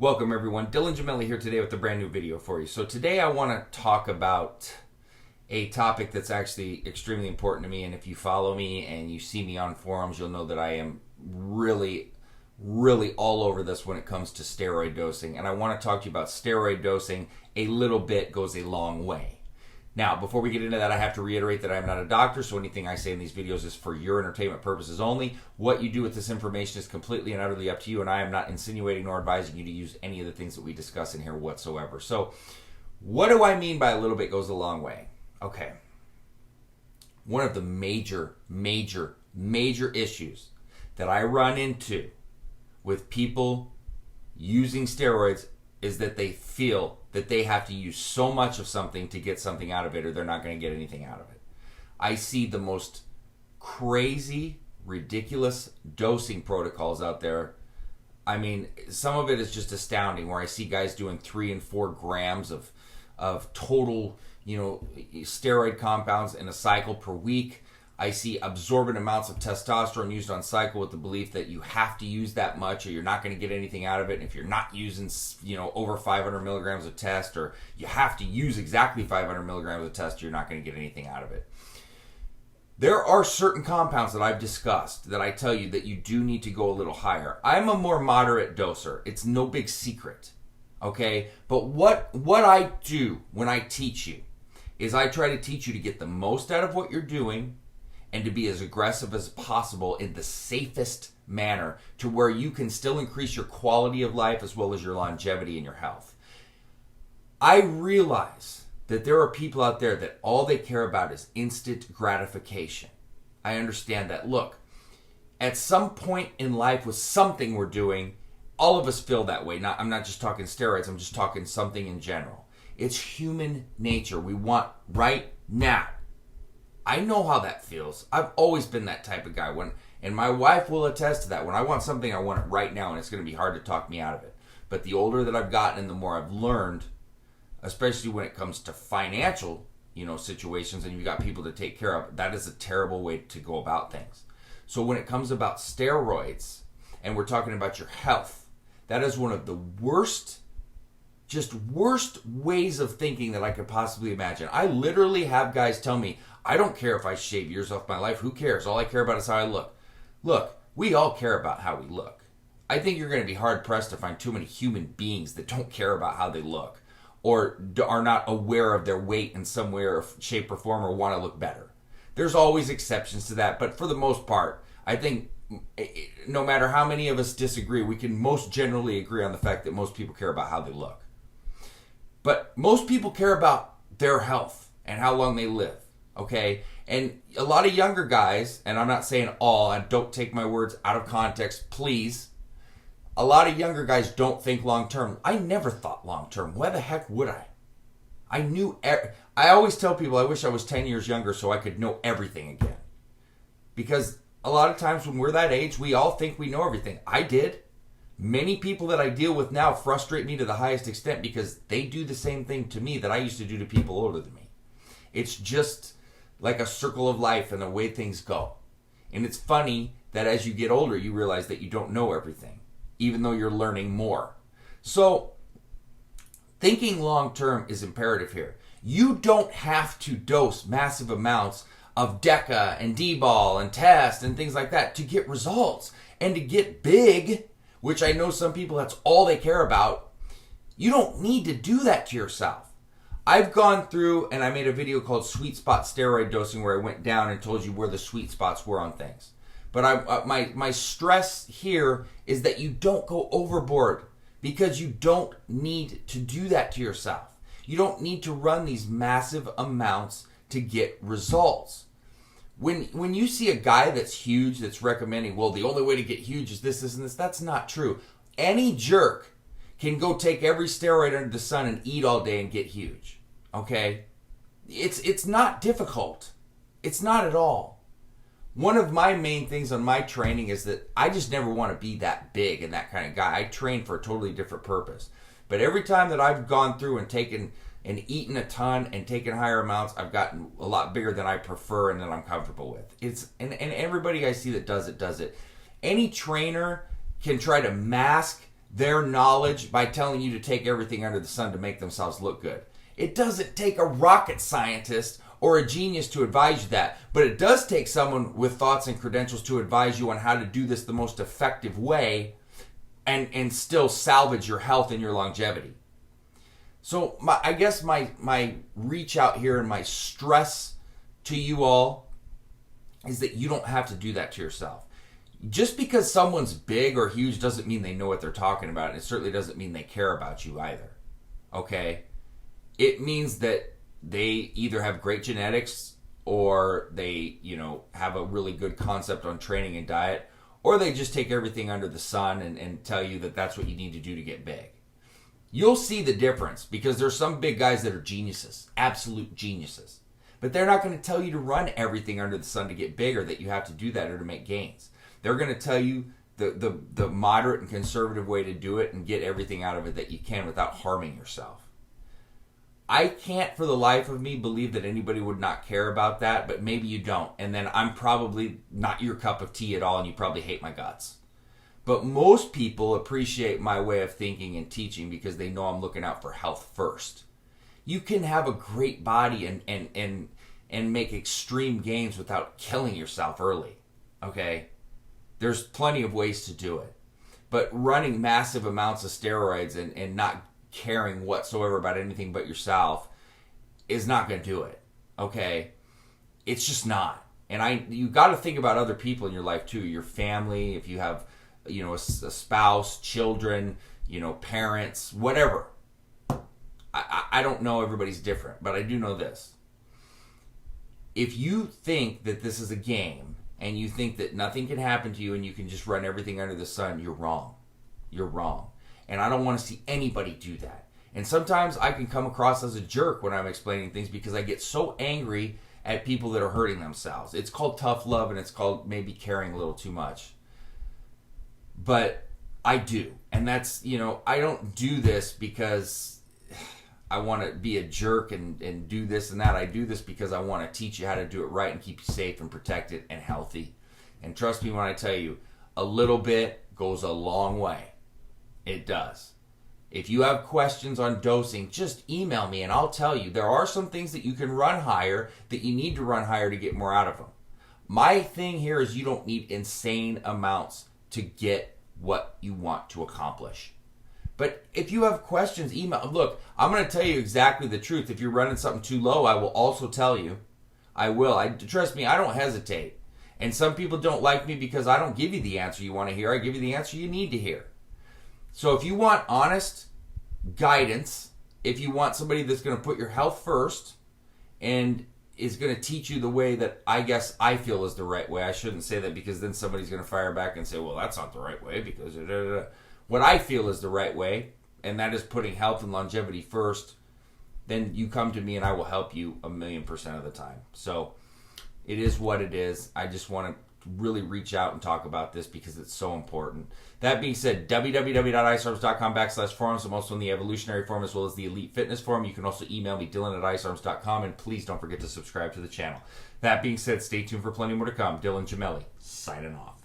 Welcome everyone, Dylan Jameli here today with a brand new video for you. So today I want to talk about a topic that's actually extremely important to me, and if you follow me and you see me on forums, you'll know that I am really all over this when it comes to steroid dosing, and I want to talk to you about steroid dosing. A little bit goes a long way. Now, before we get into that, I have to reiterate that I'm not a doctor, so anything I say in these videos is for your entertainment purposes only. What you do with this information is completely and utterly up to you, and I am not insinuating nor advising you to use any of the things that we discuss in here whatsoever. So, what do I mean by a little bit goes a long way? Okay. One of the major issues that I run into with people using steroids is that they feel that they have to use so much of something to get something out of it, or they're not going to get anything out of it. I see the most crazy, ridiculous dosing protocols out there. I mean, some of it is just astounding, where I see guys doing 3 and 4 grams of total, steroid compounds in a cycle per week. I see absorbent amounts of testosterone used on cycle with the belief that you have to use that much or you're not going to get anything out of it. And if you're not using, over 500 milligrams of test, or you have to use exactly 500 milligrams of test, you're not going to get anything out of it. There are certain compounds that I've discussed that I tell you that you do need to go a little higher. I'm a more moderate doser. It's no big secret. Okay? But what I do when I teach you is I try to teach you to get the most out of what you're doing, and to be as aggressive as possible in the safest manner, to where you can still increase your quality of life as well as your longevity and your health. I realize that there are people out there that all they care about is instant gratification. I understand that. Look, at some point in life with something we're doing, all of us feel that way. I'm not just talking steroids, I'm just talking something in general. It's human nature. We want right now. I know how that feels. I've always been that type of guy. And my wife will attest to that. When I want something, I want it right now, and it's going to be hard to talk me out of it. But the older that I've gotten and the more I've learned, especially when it comes to financial, situations, and you've got people to take care of, that is a terrible way to go about things. So when it comes about steroids, and we're talking about your health, that is one of the worst ways of thinking that I could possibly imagine. I literally have guys tell me, I don't care if I shave years off my life. Who cares? All I care about is how I look. Look, we all care about how we look. I think you're going to be hard-pressed to find too many human beings that don't care about how they look, or are not aware of their weight in some way or shape or form, or want to look better. There's always exceptions to that, but for the most part, I think no matter how many of us disagree, we can most generally agree on the fact that most people care about how they look. But most people care about their health and how long they live. Okay, and a lot of younger guys, and I'm not saying all, and don't take my words out of context, please. A lot of younger guys don't think long term. I never thought long term. Why the heck would I? I always tell people I wish I was 10 years younger so I could know everything again. Because a lot of times when we're that age, we all think we know everything. I did. Many people that I deal with now frustrate me to the highest extent because they do the same thing to me that I used to do to people older than me. It's just like a circle of life and the way things go. And it's funny that as you get older, you realize that you don't know everything, even though you're learning more. So, thinking long term is imperative here. You don't have to dose massive amounts of DECA and D-ball and test and things like that to get results and to get big, which I know some people, that's all they care about. You don't need to do that to yourself. I've gone through, and I made a video called Sweet Spot Steroid Dosing, where I went down and told you where the sweet spots were on things. But my stress here is that you don't go overboard, because you don't need to do that to yourself. You don't need to run these massive amounts to get results. When you see a guy that's huge that's recommending, well, the only way to get huge is this, and this, that's not true. Any jerk can go take every steroid under the sun and eat all day and get huge. Okay? It's not difficult. It's not at all. One of my main things on my training is that I just never want to be that big and that kind of guy. I train for a totally different purpose. But every time that I've gone through and taken and eaten a ton and taken higher amounts, I've gotten a lot bigger than I prefer and that I'm comfortable with. And everybody I see that does it. Any trainer can try to mask their knowledge by telling you to take everything under the sun to make themselves look good. It doesn't take a rocket scientist or a genius to advise you that, but it does take someone with thoughts and credentials to advise you on how to do this the most effective way and still salvage your health and your longevity. So I guess my reach out here and my stress to you all is that you don't have to do that to yourself. Just because someone's big or huge doesn't mean they know what they're talking about, and it certainly doesn't mean they care about you either. Okay? It means that they either have great genetics or they, have a really good concept on training and diet, or they just take everything under the sun and tell you that that's what you need to do to get big. You'll see the difference because there's some big guys that are geniuses, absolute geniuses. But they're not going to tell you to run everything under the sun to get big or that you have to do that or to make gains. They're going to tell you the moderate and conservative way to do it and get everything out of it that you can without harming yourself. I can't for the life of me believe that anybody would not care about that, but maybe you don't. And then I'm probably not your cup of tea at all and you probably hate my guts. But most people appreciate my way of thinking and teaching because they know I'm looking out for health first. You can have a great body and make extreme gains without killing yourself early. Okay? There's plenty of ways to do it. But running massive amounts of steroids and not caring whatsoever about anything but yourself is not going to do it. Okay? It's just not. And you got to think about other people in your life too. Your family, if you have, a spouse, children, parents, whatever. I don't know, everybody's different, but I do know this. If you think that this is a game and you think that nothing can happen to you and you can just run everything under the sun, you're wrong. You're wrong. And I don't want to see anybody do that. And sometimes I can come across as a jerk when I'm explaining things because I get so angry at people that are hurting themselves. It's called tough love and it's called maybe caring a little too much. But I do. And that's, I don't do this because I want to be a jerk and do this and that. I do this because I want to teach you how to do it right and keep you safe and protected and healthy. And trust me when I tell you, a little bit goes a long way. It does. If you have questions on dosing, just email me and I'll tell you. There are some things that you can run higher that you need to run higher to get more out of them. My thing here is you don't need insane amounts to get what you want to accomplish. But if you have questions, email. Look, I'm going to tell you exactly the truth. If you're running something too low, I will also tell you. I will. Trust me, I don't hesitate. And some people don't like me because I don't give you the answer you want to hear. I give you the answer you need to hear. So if you want honest guidance, if you want somebody that's going to put your health first and is going to teach you the way that I guess I feel is the right way. I shouldn't say that because then somebody's going to fire back and say, well, that's not the right way because what I feel is the right way, and that is putting health and longevity first, then you come to me and I will help you 1,000,000% of the time. So it is what it is. I just want to really reach out and talk about this because it's so important. That being said, www.icearms.com/forums. I'm also in the evolutionary forum as well as the elite fitness forum. You can also email me, dylan@icearms.com, and please don't forget to subscribe to the channel. That being said, stay tuned for plenty more to come. Dylan Gemelli, signing off.